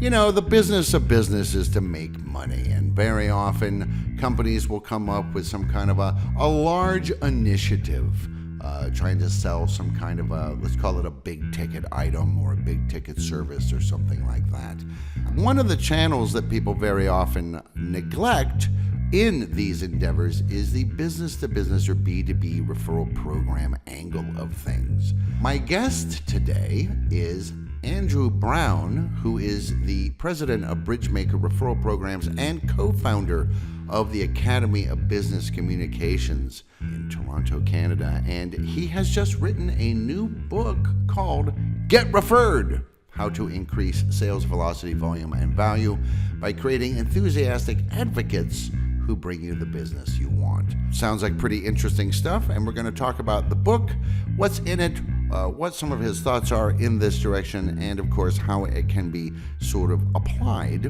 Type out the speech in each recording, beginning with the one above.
You know, the business of business is to make money, and very often companies will come up with some kind of a large initiative trying to sell some kind of let's call it a big ticket item or a big ticket service or something like that. One of the channels that people very often neglect in these endeavors is the business to business or B2B referral program angle of things. My guest today is Andrew Brown, who is the president of Bridgemaker Referral Programs and co-founder of the Academy of Business Communications in Toronto, Canada. And he has just written a new book called Get Referred: How to Increase Sales Velocity, Volume, and Value by Creating Enthusiastic Advocates who bring you the business you want. Sounds like pretty interesting stuff, and we're going to talk about the book, what's in it, what some of his thoughts are in this direction, and of course how it can be sort of applied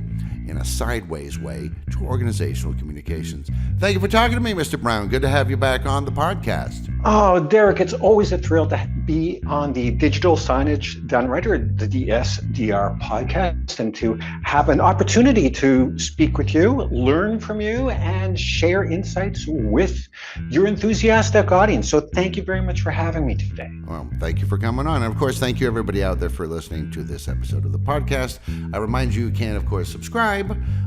in a sideways way to organizational communications. Thank you for talking to me, Mr. Brown. Good to have you back on the podcast. Oh, Derek, it's always a thrill to be on the Digital Signage Done Right, or the DSDR podcast, and to have an opportunity to speak with you, learn from you, and share insights with your enthusiastic audience. So thank you very much for having me today. Well, thank you for coming on. And of course, thank you everybody out there for listening to this episode of the podcast. I remind you can, of course, subscribe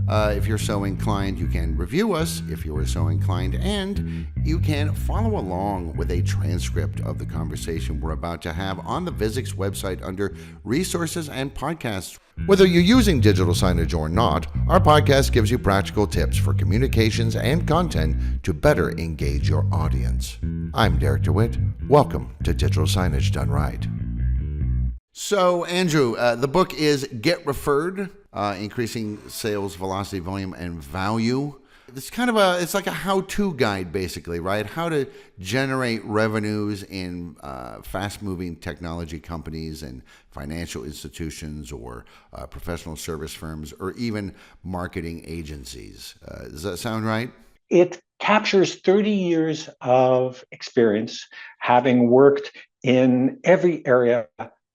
if you're so inclined. You can review us if you are so inclined, and you can follow along with a transcript of the conversation we're about to have on the Visix website under resources and podcasts. Whether you're using digital signage or not, our podcast gives you practical tips for communications and content to better engage your audience. I'm Derek DeWitt. Welcome to Digital Signage Done Right. So, Andrew, the book is Get Referred: Increasing Sales Velocity, Volume, and Value. It's kind of it's like a how-to guide, basically, right? How to generate revenues in fast-moving technology companies and financial institutions or professional service firms or even marketing agencies. Does that sound right? It captures 30 years of experience, having worked in every area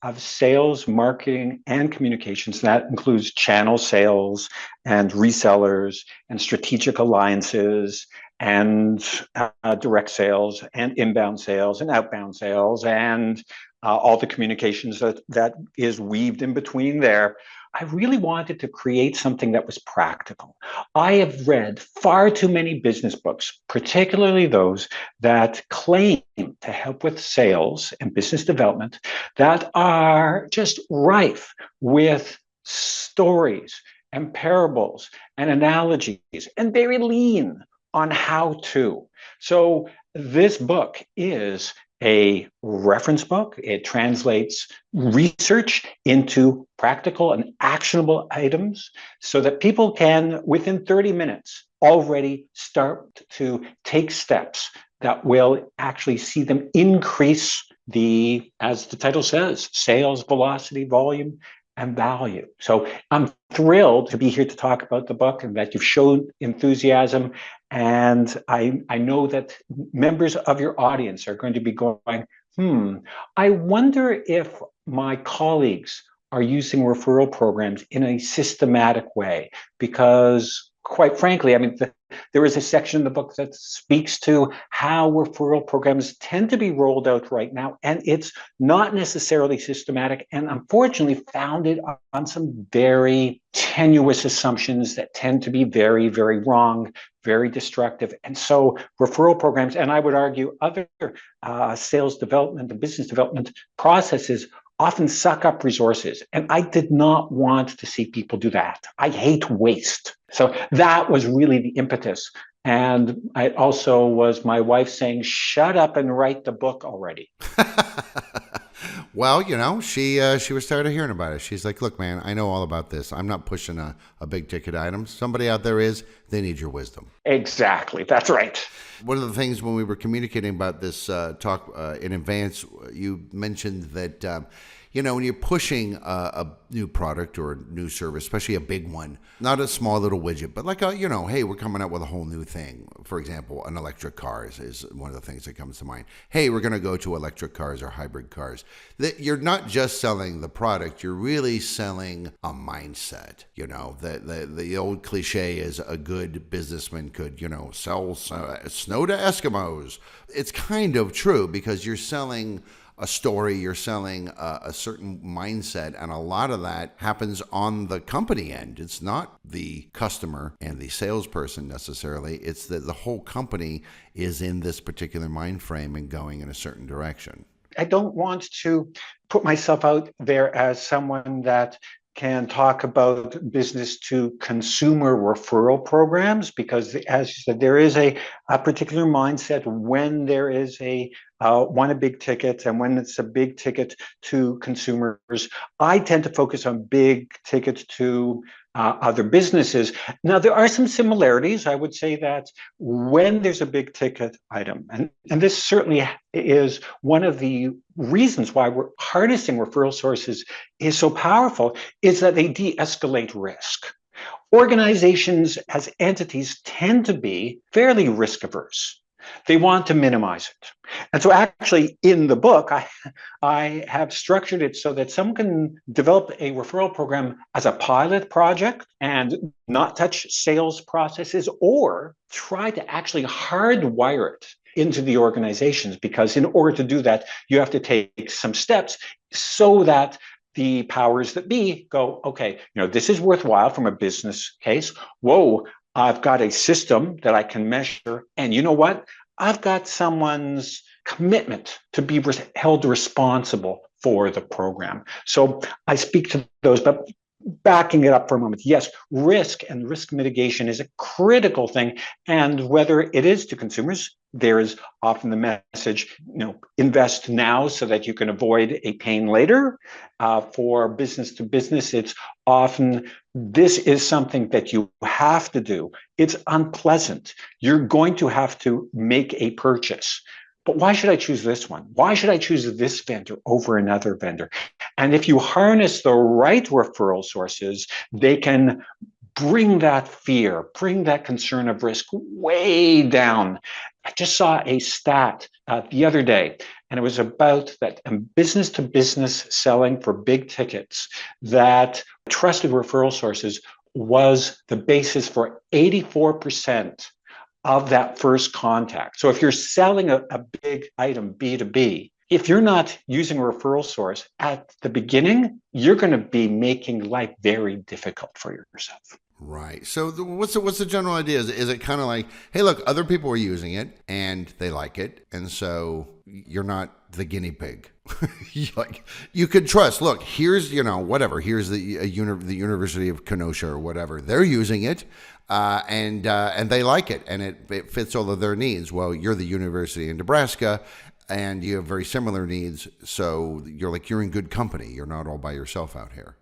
of sales, marketing, and communications. That includes channel sales and resellers and strategic alliances and direct sales and inbound sales and outbound sales and all the communications that is weaved in between there. I really wanted to create something that was practical. I have read far too many business books, particularly those that claim to help with sales and business development, that are just rife with stories and parables and analogies and very lean on how to. So this book is a reference book. It translates research into practical and actionable items so that people can, within 30 minutes, already start to take steps that will actually see them increase the, as the title says, sales velocity, volume, and value. So I'm thrilled to be here to talk about the book and that you've shown enthusiasm. And I know that members of your audience are going to be going, I wonder if my colleagues are using referral programs in a systematic way, because quite frankly, I mean, there is a section in the book that speaks to how referral programs tend to be rolled out right now, and it's not necessarily systematic, and unfortunately founded on some very tenuous assumptions that tend to be very, very wrong, very destructive. And so referral programs, and I would argue other sales development and business development processes, often suck up resources. And I did not want to see people do that. I hate waste. So that was really the impetus. And it also was my wife saying, shut up and write the book already. Well, you know, she was tired of hearing about it. She's like, look, man, I know all about this. I'm not pushing a big ticket item. Somebody out there is. They need your wisdom. Exactly. That's right. One of the things when we were communicating about this talk in advance, you mentioned that when you're pushing a new product or a new service, especially a big one, not a small little widget, but like hey, we're coming out with a whole new thing. For example, an electric cars is one of the things that comes to mind. Hey, we're going to go to electric cars or hybrid cars. That you're not just selling the product, you're really selling a mindset. The old cliche is a good businessman could, sell snow to Eskimos. It's kind of true because you're selling a story, you're selling a certain mindset, and a lot of that happens on the company end. It's not the customer and the salesperson necessarily. It's that the whole company is in this particular mind frame and going in a certain direction. I don't want to put myself out there as someone that can talk about business to consumer referral programs, because as you said, there is a particular mindset when there is a big ticket, and when it's a big ticket to consumers. I tend to focus on big tickets to other businesses. Now, there are some similarities. I would say that when there's a big ticket item, and this certainly is one of the reasons why we're harnessing referral sources is so powerful, is that they de-escalate risk. Organizations as entities tend to be fairly risk averse. They want to minimize it. And so actually in the book, I have structured it so that someone can develop a referral program as a pilot project and not touch sales processes, or try to actually hardwire it into the organizations, because in order to do that, you have to take some steps so that the powers that be go, okay, this is worthwhile from a business case. Whoa, I've got a system that I can measure. And you know what? I've got someone's commitment to be held responsible for the program. So I speak to those, but backing it up for a moment, yes, risk and risk mitigation is a critical thing. And whether it is to consumers, there is often the message, invest now so that you can avoid a pain later. For business to business, it's often, this is something that you have to do. It's unpleasant. You're going to have to make a purchase. But why should I choose this one? Why should I choose this vendor over another vendor? And if you harness the right referral sources, they can bring that fear, bring that concern of risk way down. I just saw a stat the other day, and it was about that business to business selling for big tickets, that trusted referral sources was the basis for 84% of that first contact. So if you're selling a big item B2B, if you're not using a referral source at the beginning, you're going to be making life very difficult for yourself. Right. So what's the general idea? Is it kind of like, hey, look, other people are using it and they like it, and so you're not the guinea pig. You could trust. Look, here's whatever. Here's the University of Kenosha or whatever. They're using it, and they like it, and it fits all of their needs. Well, you're the University in Nebraska, and you have very similar needs. So you're in good company. You're not all by yourself out here.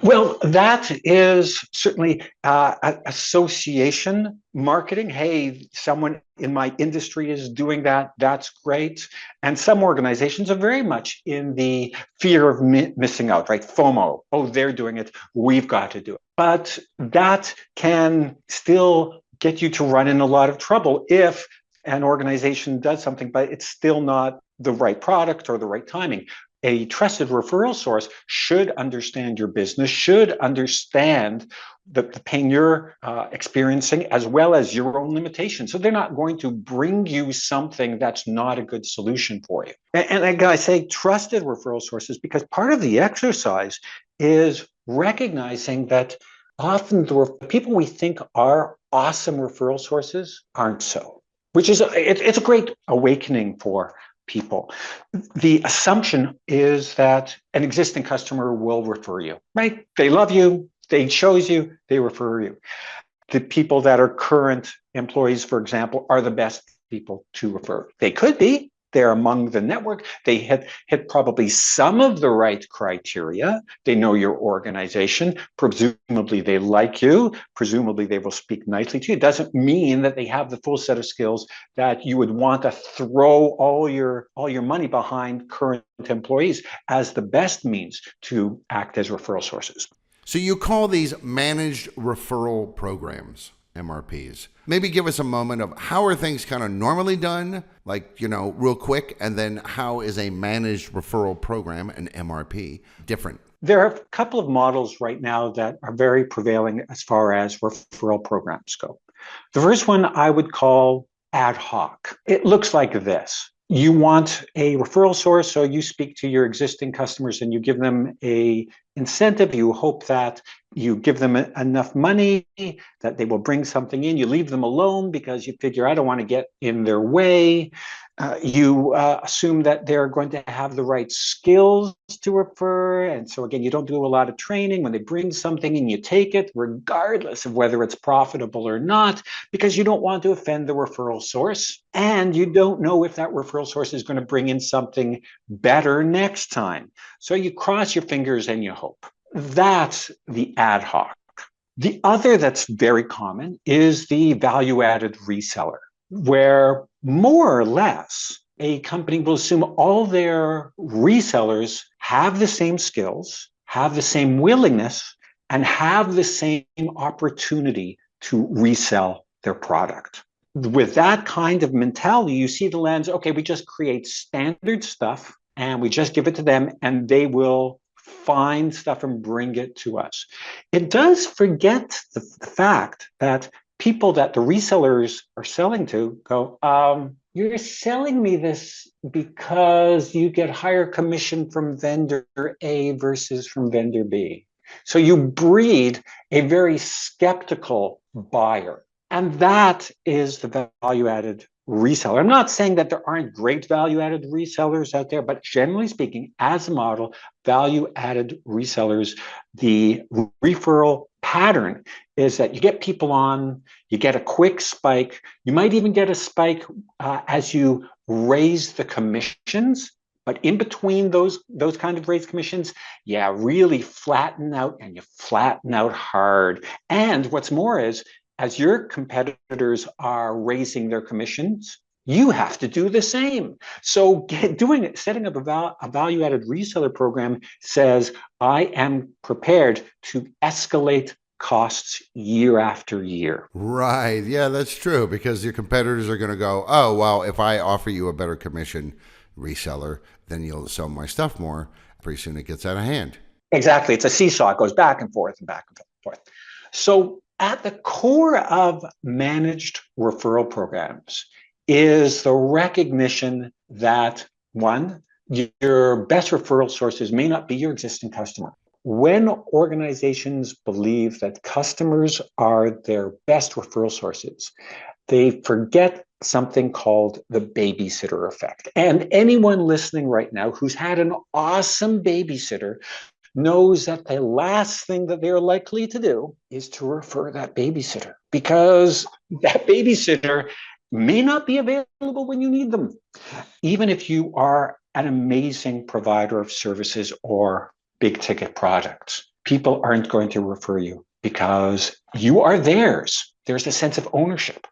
Well, that is certainly association marketing. Hey, someone in my industry is doing that. That's great. And some organizations are very much in the fear of missing out, right? FOMO. Oh, they're doing it. We've got to do it. But that can still get you to run in a lot of trouble if an organization does something, but it's still not the right product or the right timing. A trusted referral source should understand your business, should understand the pain you're experiencing, as well as your own limitations. So they're not going to bring you something that's not a good solution for you. And again, I say trusted referral sources because part of the exercise is recognizing that often the people we think are awesome referral sources aren't so, which is it's a great awakening for people. The assumption is that an existing customer will refer you, right? They love you, they chose you, they refer you. The people that are current employees, for example, are the best people to refer. They could be, They're among the network. They hit probably some of the right criteria. They know your organization. Presumably they like you. Presumably they will speak nicely to you. It doesn't mean that they have the full set of skills that you would want to throw all your money behind current employees as the best means to act as referral sources. So you call these managed referral programs, MRPs. Maybe give us a moment of how are things kind of normally done, like, real quick, and then how is a managed referral program, an MRP, different? There are a couple of models right now that are very prevailing as far as referral programs go. The first one I would call ad hoc. It looks like this. You want a referral source, so you speak to your existing customers and you give them a incentive. You hope that you give them enough money that they will bring something in. You leave them alone because you figure, I don't want to get in their way. You assume that they're going to have the right skills to refer. And so again, you don't do a lot of training. When they bring something in, you take it, regardless of whether it's profitable or not, because you don't want to offend the referral source. And you don't know if that referral source is going to bring in something better next time. So you cross your fingers and you hope. That's the ad hoc. The other that's very common is the value-added reseller, where more or less a company will assume all their resellers have the same skills, have the same willingness, and have the same opportunity to resell their product. With that kind of mentality, you see the lens, okay, we just create standard stuff and we just give it to them and they will find stuff and bring it to us. It does forget the fact that people that the resellers are selling to go, you're selling me this because you get higher commission from vendor A versus from vendor B. So you breed a very skeptical buyer. And that is the value-added reseller. I'm not saying that there aren't great value-added resellers out there, but generally speaking, as a model, value-added resellers, the referral pattern is that you get people on, you get a quick spike. You might even get a spike as you raise the commissions, but in between those kind of raised commissions, really flatten out, and you flatten out hard. And what's more is, as your competitors are raising their commissions, you have to do the same. So setting up a value-added reseller program says, I am prepared to escalate costs year after year. Right. Yeah, that's true, because your competitors are going to go, oh, well, if I offer you a better commission, reseller, then you'll sell my stuff more. Pretty soon it gets out of hand. Exactly. It's a seesaw. It goes back and forth and back and forth. So at the core of managed referral programs is the recognition that, one, your best referral sources may not be your existing customer. When organizations believe that customers are their best referral sources, they forget something called the babysitter effect. And anyone listening right now who's had an awesome babysitter knows that the last thing that they're likely to do is to refer that babysitter, because that babysitter may not be available when you need them. Even if you are an amazing provider of services or big ticket products, people aren't going to refer you because you are theirs. There's a sense of ownership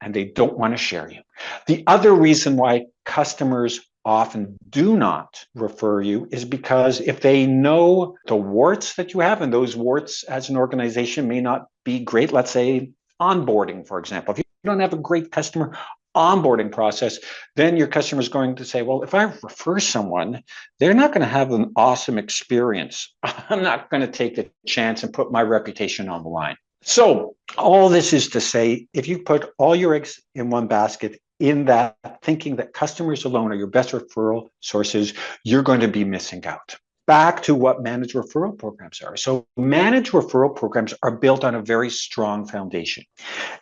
and they don't want to share you. The other reason why customers often do not refer you is because if they know the warts that you have, and those warts as an organization may not be great, let's say onboarding, for example. If you don't have a great customer onboarding process, then your customer is going to say, well, if I refer someone, they're not going to have an awesome experience. I'm not going to take the chance and put my reputation on the line. So all this is to say, if you put all your eggs in one basket, in that thinking that customers alone are your best referral sources, you're going to be missing out. Back to what managed referral programs are. So managed referral programs are built on a very strong foundation.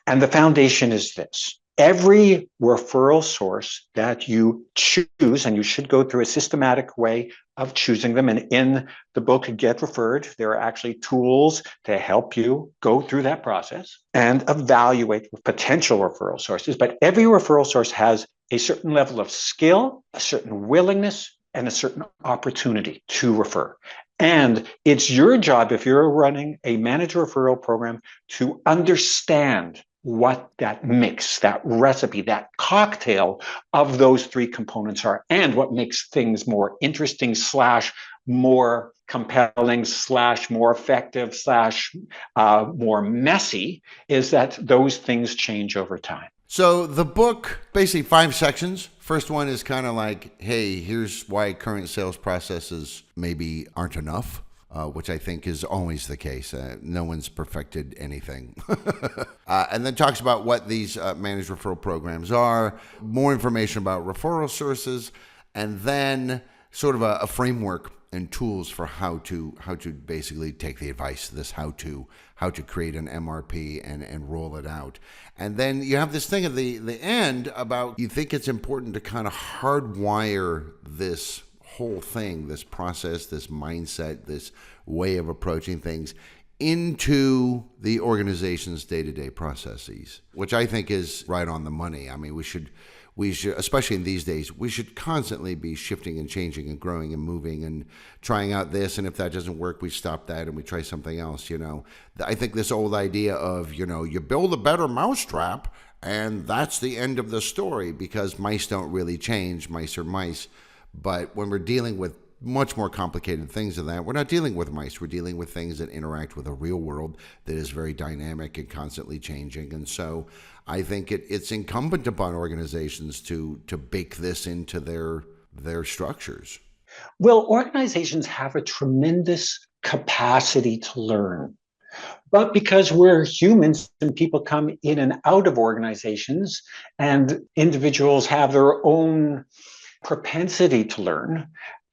And the foundation is this. Every referral source that you choose, and you should go through a systematic way of choosing them. And in the book, Get Referred, there are actually tools to help you go through that process and evaluate potential referral sources. But every referral source has a certain level of skill, a certain willingness, and a certain opportunity to refer. And it's your job, if you're running a managed referral program, to understand what that mix, that recipe, that cocktail of those three components are, and what makes things more interesting slash more compelling slash more effective slash more messy is that those things change over time. So the book, basically 5 sections. First one is kind of like, hey, here's why current sales processes maybe aren't enough, which I think is always the case. No one's perfected anything. And then talks about what these managed referral programs are, more information about referral sources, and then sort of a framework and tools for how to basically take the advice, this how to create an MRP and roll it out. And then you have this thing at the end about, you think it's important to kind of hardwire this whole thing, this process, this mindset, this way of approaching things into the organization's day-to-day processes, which I think is right on the money. I mean, we should, especially in these days, we should constantly be shifting and changing and growing and moving and trying out this. And if that doesn't work, we stop that and we try something else. I think this old idea of, you build a better mousetrap and that's the end of the story, because mice don't really change. Mice are mice. But when we're dealing with much more complicated things than that, we're not dealing with mice. We're dealing with things that interact with a real world that is very dynamic and constantly changing. And so I think it's incumbent upon organizations to bake this into their structures. Well, organizations have a tremendous capacity to learn. But because we're humans and people come in and out of organizations and individuals have their own propensity to learn,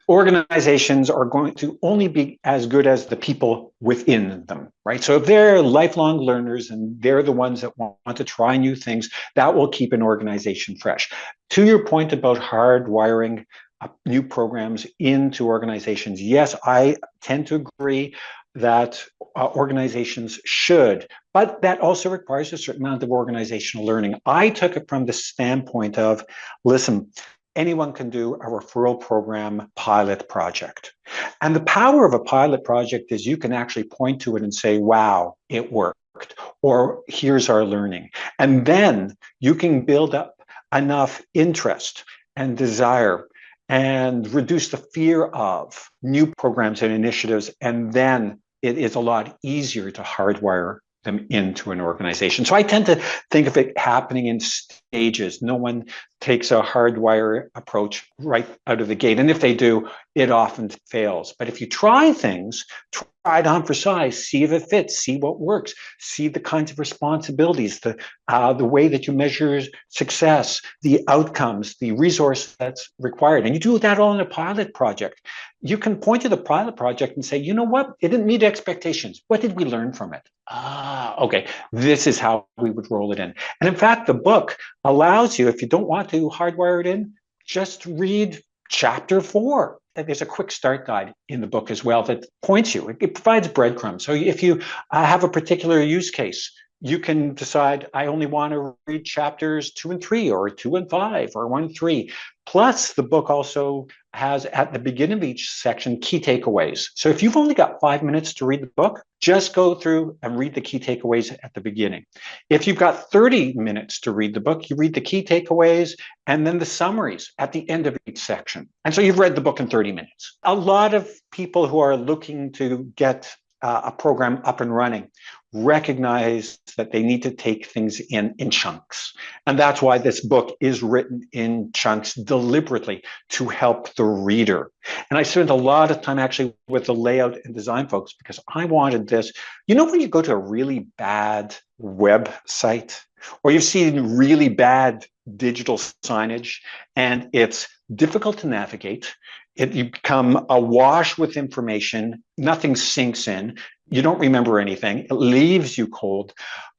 organizations are going to only be as good as the people within them, right? So if they're lifelong learners and they're the ones that want to try new things, that will keep an organization fresh. To your point about hardwiring new programs into organizations, yes, I tend to agree that organizations should, but that also requires a certain amount of organizational learning. I took it from the standpoint of, listen, anyone can do a referral program pilot project. And the power of a pilot project is you can actually point to it and say, wow, it worked, or here's our learning. And then you can build up enough interest and desire and reduce the fear of new programs and initiatives. And then it is a lot easier to hardwire them into an organization. So I tend to think of it happening in stages. No one takes a hardwire approach right out of the gate. And if they do, it often fails. But if you try things, try it on for size, see if it fits, see what works, see the kinds of responsibilities, the way that you measure success, the outcomes, the resource that's required. And you do that all in a pilot project. You can point to the pilot project and say, you know what? It didn't meet expectations. What did we learn from it? Okay, this is how we would roll it in. And in fact, the book allows you, if you don't want to hardwire it in, just read chapter 4. There's a quick start guide in the book as well that points you. It provides breadcrumbs. So if you have a particular use case, you can decide, I only want to read chapters 2 and 3, or 2 and 5, or 1 and 3. Plus, the book also has at the beginning of each section key takeaways. So if you've only got 5 minutes to read the book, just go through and read the key takeaways at the beginning. If you've got 30 minutes to read the book, you read the key takeaways and then the summaries at the end of each section. And so you've read the book in 30 minutes. A lot of people who are looking to get a program up and running recognize that they need to take things in chunks. And that's why this book is written in chunks deliberately to help the reader. And I spent a lot of time actually with the layout and design folks because I wanted this. You know, when you go to a really bad website or you've seen really bad digital signage and it's difficult to navigate, you become awash with information, nothing sinks in, you don't remember anything, it leaves you cold.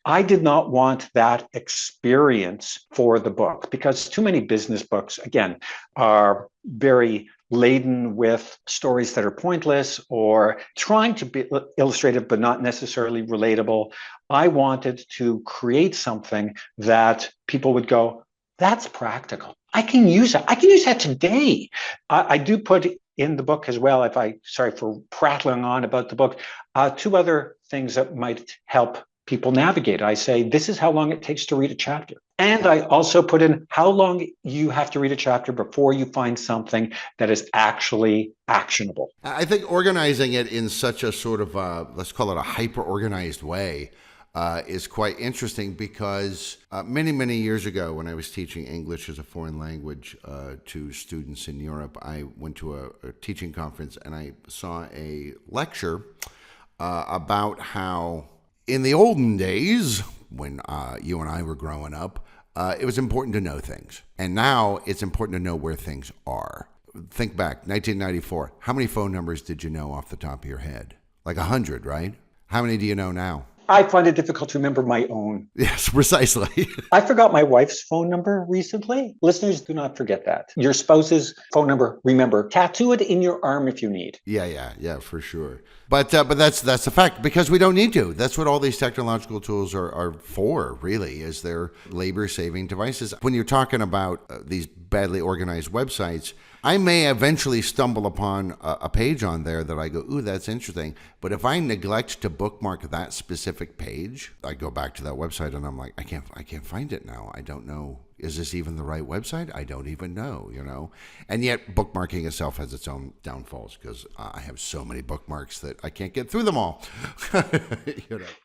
I did not want that experience for the book because too many business books, again, are very laden with stories that are pointless or trying to be illustrative but not necessarily relatable. I wanted to create something that people would go, that's practical. I can use that. I can use that today. I do put in the book as well, sorry for prattling on about the book, two other things that might help people navigate. I say, this is how long it takes to read a chapter. And I also put in how long you have to read a chapter before you find something that is actually actionable. I think organizing it in such a sort of, let's call it a hyper organized way, is quite interesting because many, many years ago, when I was teaching English as a foreign language to students in Europe, I went to a teaching conference and I saw a lecture about how in the olden days, when you and I were growing up, it was important to know things. And now it's important to know where things are. Think back, 1994. How many phone numbers did you know off the top of your head? Like 100, right? How many do you know now? I find it difficult to remember my own. Yes, precisely. I forgot my wife's phone number recently. Listeners, do not forget that. Your spouse's phone number, remember, tattoo it in your arm if you need. Yeah, for sure. But that's the fact, because we don't need to. That's what all these technological tools are for, really, is they're labor-saving devices. When you're talking about these badly organized websites, I may eventually stumble upon a page on there that I go, ooh, that's interesting. But if I neglect to bookmark that specific page, I go back to that website and I'm like, I can't find it now. I don't know. Is this even the right website? I don't even know, And yet bookmarking itself has its own downfalls because I have so many bookmarks that I can't get through them all.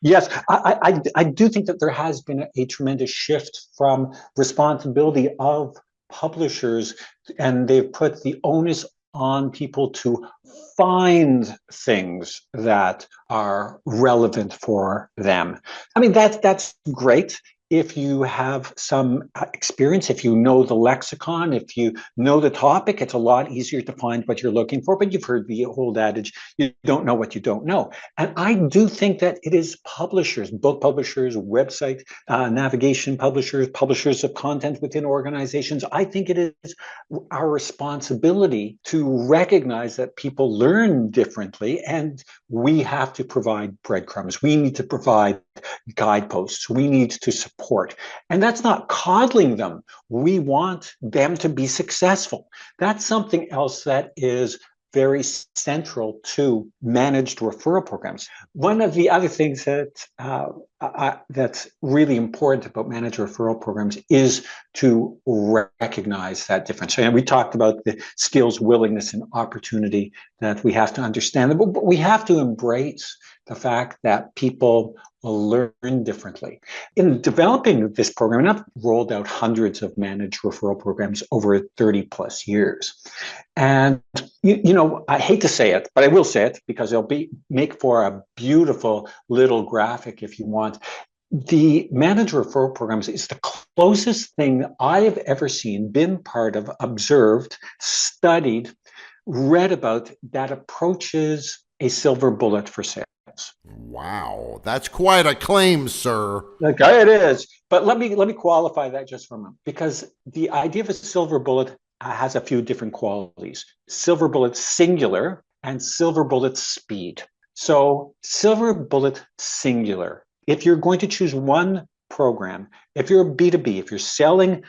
Yes, I do think that there has been a tremendous shift from responsibility of publishers, and they've put the onus on people to find things that are relevant for them. I mean, that's great. If you have some experience, if you know the lexicon, if you know the topic, it's a lot easier to find what you're looking for. But you've heard the old adage, you don't know what you don't know. And I do think that it is publishers, book publishers, website navigation publishers, publishers of content within organizations. I think it is our responsibility to recognize that people learn differently, and we have to provide breadcrumbs. We need to provide guideposts. We need to support. And that's not coddling them. We want them to be successful. That's something else that is very central to managed referral programs. One of the other things that's really important about managed referral programs is to recognize that difference. And we talked about the skills, willingness, and opportunity that we have to understand, but we have to embrace the fact that people will learn differently. In developing this program, and I've rolled out hundreds of managed referral programs over 30 plus years. And, I hate to say it, but I will say it because it'll make for a beautiful little graphic if you want. The managed referral programs is the closest thing I have ever seen, been part of, observed, studied, read about that approaches a silver bullet for sales. Wow, that's quite a claim, sir. Okay, it is. But let me qualify that just for a moment, because the idea of a silver bullet has a few different qualities. Silver bullet singular and silver bullet speed. So silver bullet singular. If you're going to choose one program, if you're a B2B, if you're selling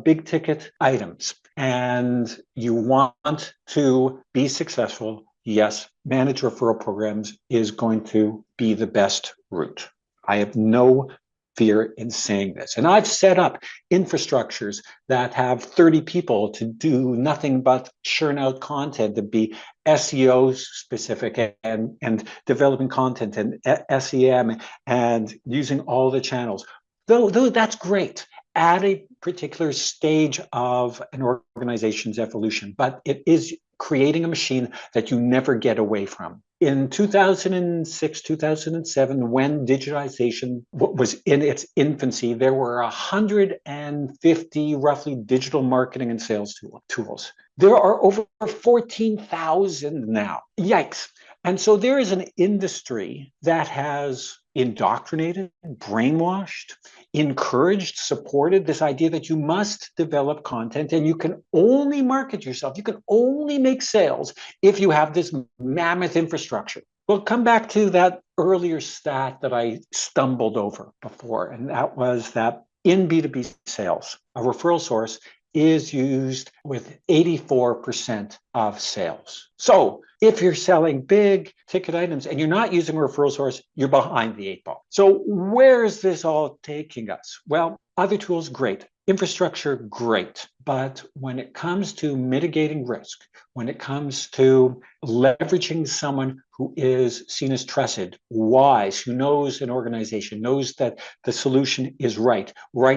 big ticket items and you want to be successful, yes, managed referral programs is going to be the best route. I have no fear in saying this. And I've set up infrastructures that have 30 people to do nothing but churn out content, to be SEO specific and developing content and SEM and using all the channels. Though that's great at a particular stage of an organization's evolution, but it is creating a machine that you never get away from. In 2006, 2007, when digitization was in its infancy, there were 150 roughly digital marketing and sales tools. There are over 14,000 now. Yikes. And so there is an industry that has indoctrinated, brainwashed, encouraged, supported this idea that you must develop content and you can only market yourself, you can only make sales if you have this mammoth infrastructure. We'll come back to that earlier stat that I stumbled over before, and that was that in B2B sales, a referral source is used with 84% of sales. So if you're selling big ticket items and you're not using a referral source, you're behind the eight ball. So where is this all taking us? Well, other tools, great. Infrastructure, great. But when it comes to mitigating risk, when it comes to leveraging someone who is seen as trusted, wise, who knows an organization, knows that the solution is right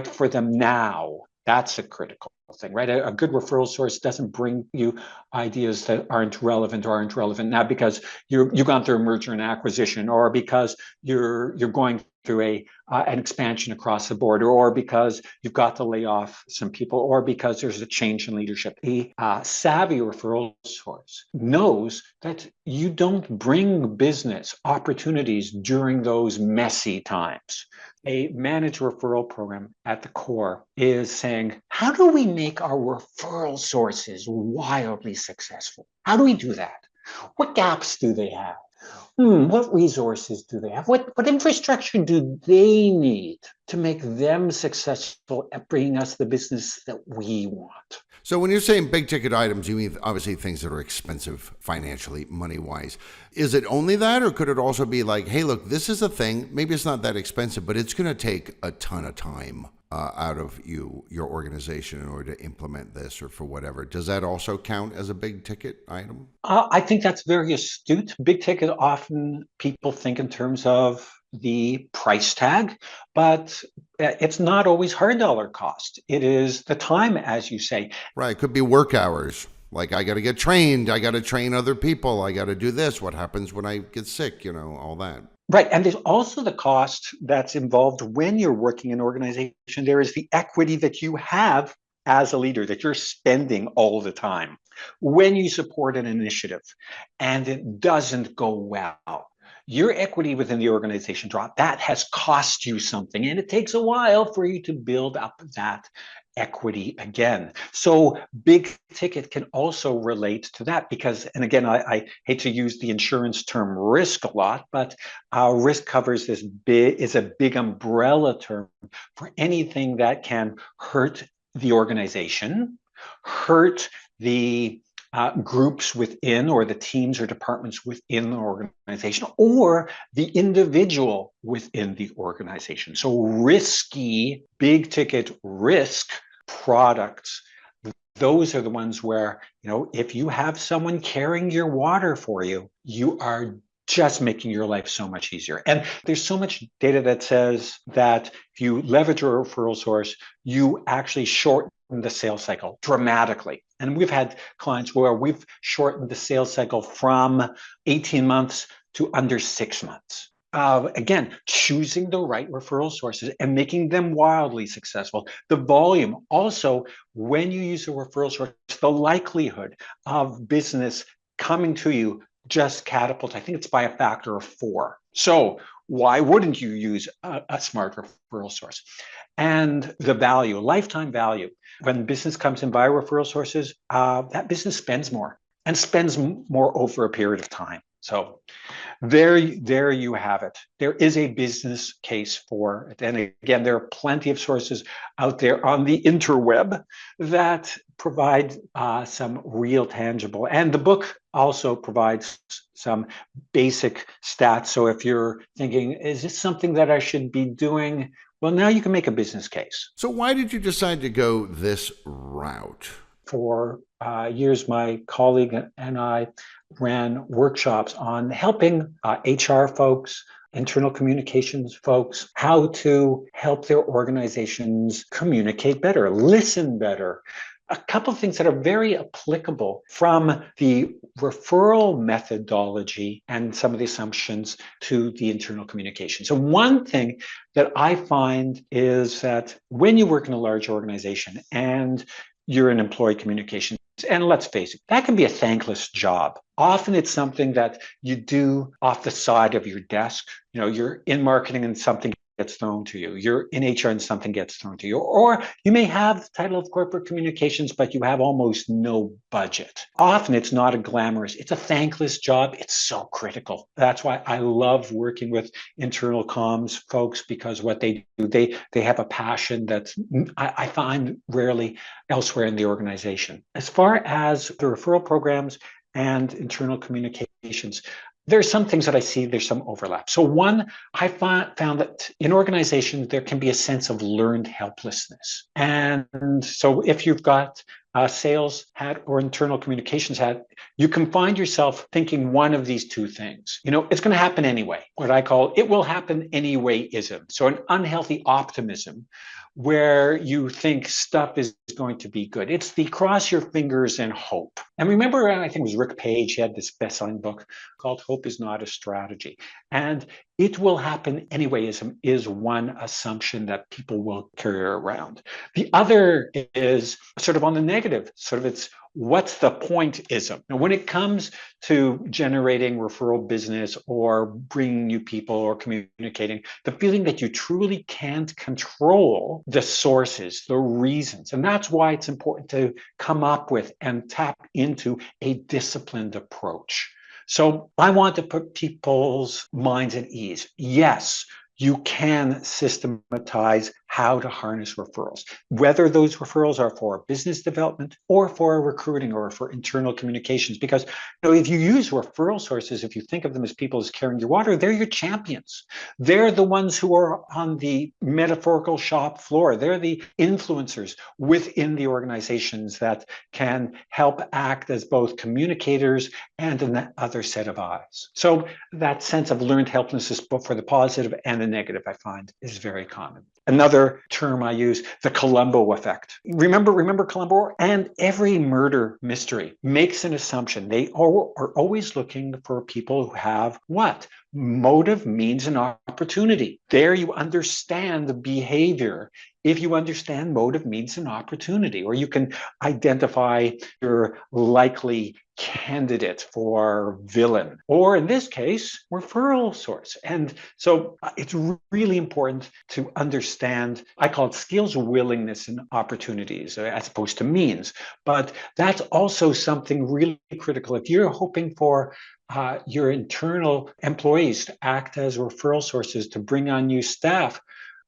for them now, that's a critical thing, right? A good referral source doesn't bring you ideas that aren't relevant now because you've gone through a merger and acquisition, or because you're going through an expansion across the board, or because you've got to lay off some people, or because there's a change in leadership. A savvy referral source knows that you don't bring business opportunities during those messy times. A managed referral program at the core is saying, how do we make our referral sources wildly successful? How do we do that? What gaps do they have? What resources do they have? What infrastructure do they need to make them successful at bringing us the business that we want? So when you're saying big ticket items, you mean obviously things that are expensive financially, money-wise. Is it only that, or could it also be like, hey, look, this is a thing, maybe it's not that expensive, but it's going to take a ton of time out of your organization in order to implement this or for whatever. Does that also count as a big ticket item? I think that's very astute. Big ticket, often people think in terms of the price tag, but it's not always hard dollar cost. It is the time, as you say. Right. It could be work hours. Like, I got to get trained. I got to train other people. I got to do this. What happens when I get sick? All that. Right. And there's also the cost that's involved when you're working in an organization. There is the equity that you have as a leader that you're spending all the time. When you support an initiative and it doesn't go well, your equity within the organization drop. That has cost you something, and it takes a while for you to build up that equity again. So big ticket can also relate to that because, and again, I hate to use the insurance term risk a lot, but risk covers is a big umbrella term for anything that can hurt the organization, hurt the groups within, or the teams or departments within the organization, or the individual within the organization. So risky, big ticket risk products, those are the ones where, if you have someone carrying your water for you, you are just making your life so much easier. And there's so much data that says that if you leverage a referral source, you actually shorten the sales cycle dramatically. And we've had clients where we've shortened the sales cycle from 18 months to under 6 months. Again, choosing the right referral sources and making them wildly successful. The volume also, when you use a referral source, the likelihood of business coming to you just catapults. I think it's by a factor of 4. So why wouldn't you use a smart referral source? And the value, lifetime value. When business comes in via referral sources, that business spends more and spends more over a period of time. So there you have it. There is a business case for it. And again, there are plenty of sources out there on the interweb that provide some real tangible. And the book also provides some basic stats. So if you're thinking, is this something that I should be doing? Well, now you can make a business case. So why did you decide to go this route? For years, my colleague and I ran workshops on helping HR folks, internal communications folks, how to help their organizations communicate better, listen better. A couple of things that are very applicable from the referral methodology and some of the assumptions to the internal communication. So one thing that I find is that when you work in a large organization and you're in employee communications, and let's face it, that can be a thankless job. Often it's something that you do off the side of your desk. You're in marketing and something gets thrown to you. You're in HR and something gets thrown to you. Or you may have the title of corporate communications, but you have almost no budget. Often it's not a glamorous, it's a thankless job. It's so critical. That's why I love working with internal comms folks, because what they do, they have a passion that's I find rarely elsewhere in the organization. As far as the referral programs and internal communications, there's some things that I see, there's some overlap. So one, I found that in organizations, there can be a sense of learned helplessness. And so if you've got a sales hat or internal communications hat, you can find yourself thinking one of these two things. It's going to happen anyway, what I call it will happen anyway-ism. So an unhealthy optimism where you think stuff is going to be good. It's the cross your fingers and hope. And remember, I think it was Rick Page, he had this best-selling book called Hope is Not a Strategy. And it will happen anywayism is one assumption that people will carry around. The other is sort of on the negative, it's what's the point-ism. Now, when it comes to generating referral business or bringing new people or communicating, the feeling that you truly can't control the sources, the reasons. And that's why it's important to come up with and tap into a disciplined approach. So I want to put people's minds at ease. Yes, you can systematize how to harness referrals, whether those referrals are for business development or for recruiting or for internal communications. Because if you use referral sources, if you think of them as people as carrying your water, they're your champions. They're the ones who are on the metaphorical shop floor. They're the influencers within the organizations that can help act as both communicators and an other set of eyes. So that sense of learned helplessness, both for the positive and the negative, I find is very common. Another term I use, the Columbo effect. Remember Columbo? And every murder mystery makes an assumption. They are always looking for people who have what? Motive, means, and opportunity. There you understand the behavior. If you understand motive, means, and opportunity, or you can identify your likely candidate for villain, or in this case, referral source. And so it's really important to understand, I call it skills, willingness, and opportunities as opposed to means. But that's also something really critical. If you're hoping for your internal employees to act as referral sources to bring on new staff,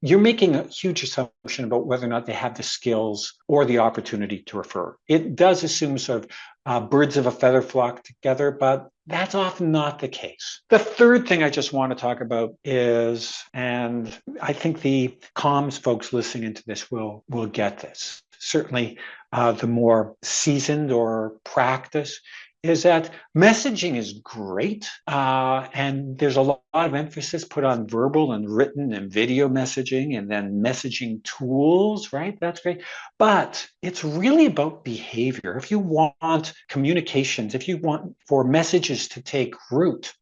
you're making a huge assumption about whether or not they have the skills or the opportunity to refer. It does assume sort of birds of a feather flock together, but that's often not the case. The third thing I just want to talk about is, and I think the comms folks listening into this will get this, certainly the more seasoned or practiced, is that messaging is great, and there's a lot of emphasis put on verbal and written and video messaging, and then messaging tools, right? That's great. But it's really about behavior. If you want communications, if you want for messages to take root,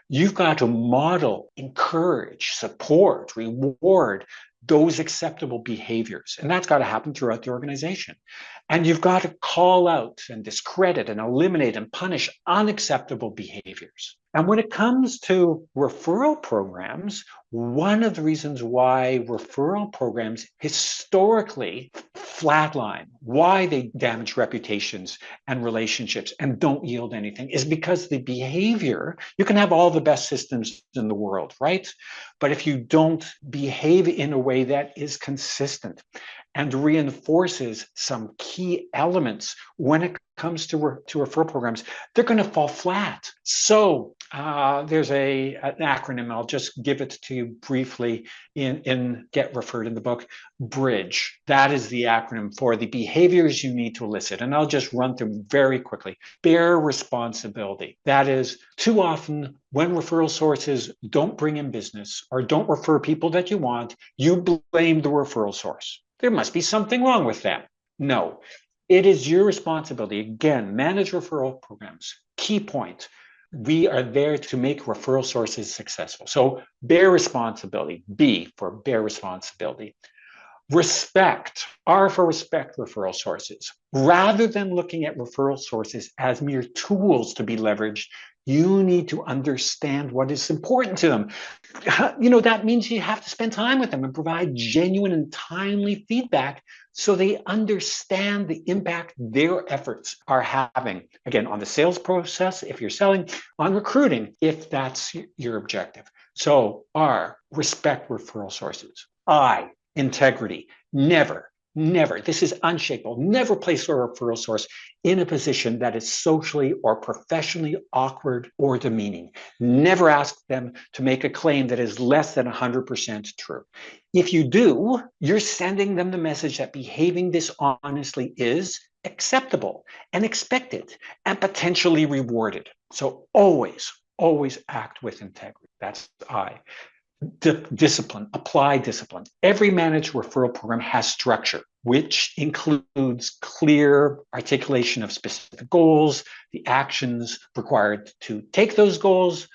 you've got to model, encourage, support, reward those acceptable behaviors. And that's got to happen throughout the organization. And you've got to call out and discredit and eliminate and punish unacceptable behaviors. And when it comes to referral programs, one of the reasons why referral programs historically flatline, why they damage reputations and relationships and don't yield anything, is because the behavior, you can have all the best systems in the world, right? But if you don't behave in a way that is consistent and reinforces some key elements when it comes to referral programs, they're going to fall flat. So there's an acronym. I'll just give it to you briefly in Get Referred in the book. Bridge. That is the acronym for the behaviors you need to elicit. And I'll just run through very quickly. Bear responsibility. That is, too often when referral sources don't bring in business or don't refer people that you want, you blame the referral source. There must be something wrong with them. No, it is your responsibility. Again, manage referral programs. Key point. We are there to make referral sources successful. So bear responsibility. B for bear responsibility. R for respect referral sources. Rather than looking at referral sources as mere tools to be leveraged, you need to understand what is important to them. That means you have to spend time with them and provide genuine and timely feedback so they understand the impact their efforts are having. Again, on the sales process, if you're selling, on recruiting, if that's your objective. So R, respect referral sources. I, integrity. Never, this is unshakable. Never place a referral source in a position that is socially or professionally awkward or demeaning. Never ask them to make a claim that is less than 100% true. If you do, you're sending them the message that behaving dishonestly is acceptable and expected and potentially rewarded. So always act with integrity. That's I. Discipline, apply discipline. Every managed referral program has structure, which includes clear articulation of specific goals, the actions required to take those goals,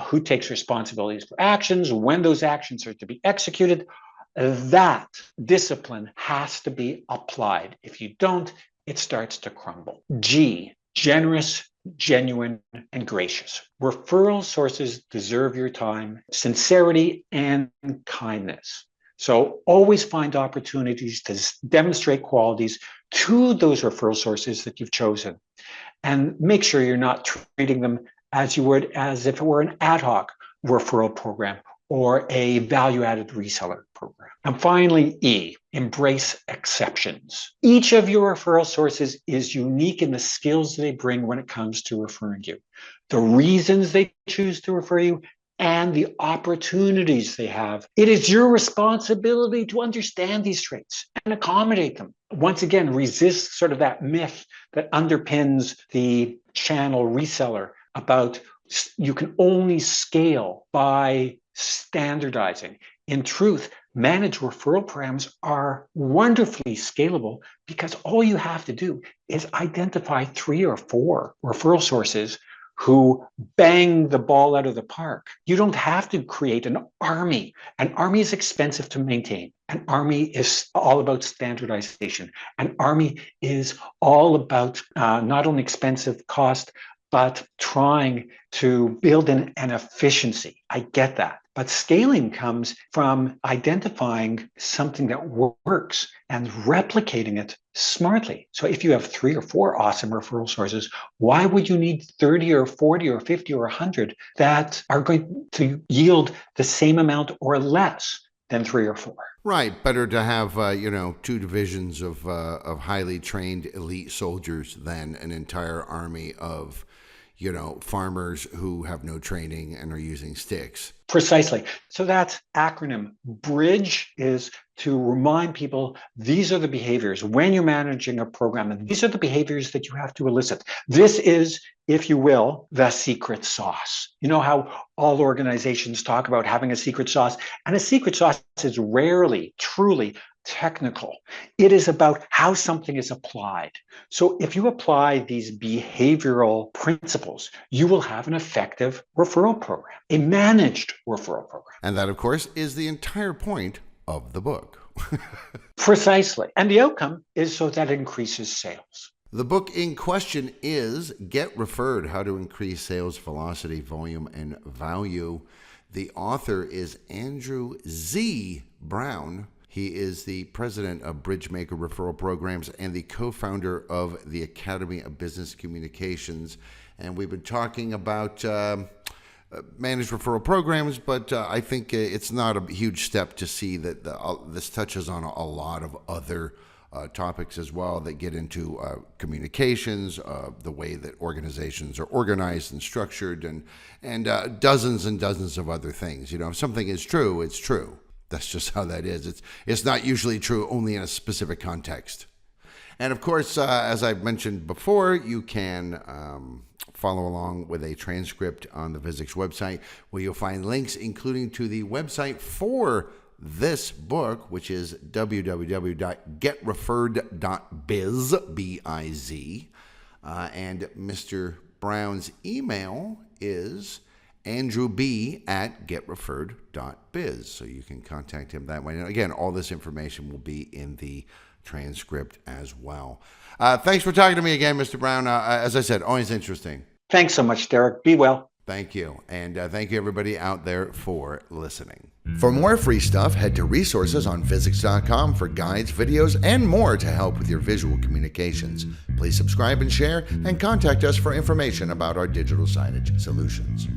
who takes responsibilities for actions, when those actions are to be executed. That discipline has to be applied. If you don't, it starts to crumble. G, generous, genuine, and gracious. Referral sources deserve your time, sincerity, and kindness. So always find opportunities to demonstrate qualities to those referral sources that you've chosen. And make sure you're not treating them as you would as if it were an ad hoc referral program or a value-added reseller program. And finally, E, embrace exceptions. Each of your referral sources is unique in the skills they bring when it comes to referring you, the reasons they choose to refer you, and the opportunities they have. It is your responsibility to understand these traits and accommodate them. Once again, resist sort of that myth that underpins the channel reseller about you can only scale by standardizing. In truth, managed referral programs are wonderfully scalable because all you have to do is identify 3 or 4 referral sources who bang the ball out of the park. You don't have to create an army. An army is expensive to maintain. An army is all about standardization. An army is all about not only expensive cost, but trying to build an efficiency. I get that. But scaling comes from identifying something that works and replicating it smartly. So if you have 3 or 4 awesome referral sources, why would you need 30 or 40 or 50 or 100 that are going to yield the same amount or less than 3 or 4? Right. Better to have, 2 divisions of highly trained elite soldiers than an entire army of farmers who have no training and are using sticks. Precisely. So that acronym BRIDGE is to remind people these are the behaviors when you're managing a program, and these are the behaviors that you have to elicit. This is, if you will, the secret sauce. You know how all organizations talk about having a secret sauce, and a secret sauce is rarely, truly technical. It is about how something is applied. So if you apply these behavioral principles, you will have an effective referral program, a managed referral program. And that, of course, is the entire point of the book. Precisely. And the outcome is so that it increases sales. The book in question is Get Referred, How to Increase Sales Velocity, Volume, and Value. The author is Andrew Z. Brown. He is the president of Bridgemaker Referral Programs and the co-founder of the Academy of Business Communications. And we've been talking about managed referral programs, but I think it's not a huge step to see that this touches on a lot of other topics as well that get into communications, the way that organizations are organized and structured, and dozens and dozens of other things. If something is true, it's true. That's just how that is. It's not usually true only in a specific context. And of course, as I've mentioned before, you can follow along with a transcript on the Visix website, where you'll find links including to the website for this book, which is www.getreferred.biz, B-I-Z. And Mr. Brown's email is Andrew B at getreferred.biz. So you can contact him that way. And again, all this information will be in the transcript as well. Thanks for talking to me again, Mr. Brown. As I said, always interesting. Thanks so much, Derek. Be well. Thank you. And thank you, everybody out there, for listening. For more free stuff, head to resources on Visix.com for guides, videos, and more to help with your visual communications. Please subscribe and share, and contact us for information about our digital signage solutions.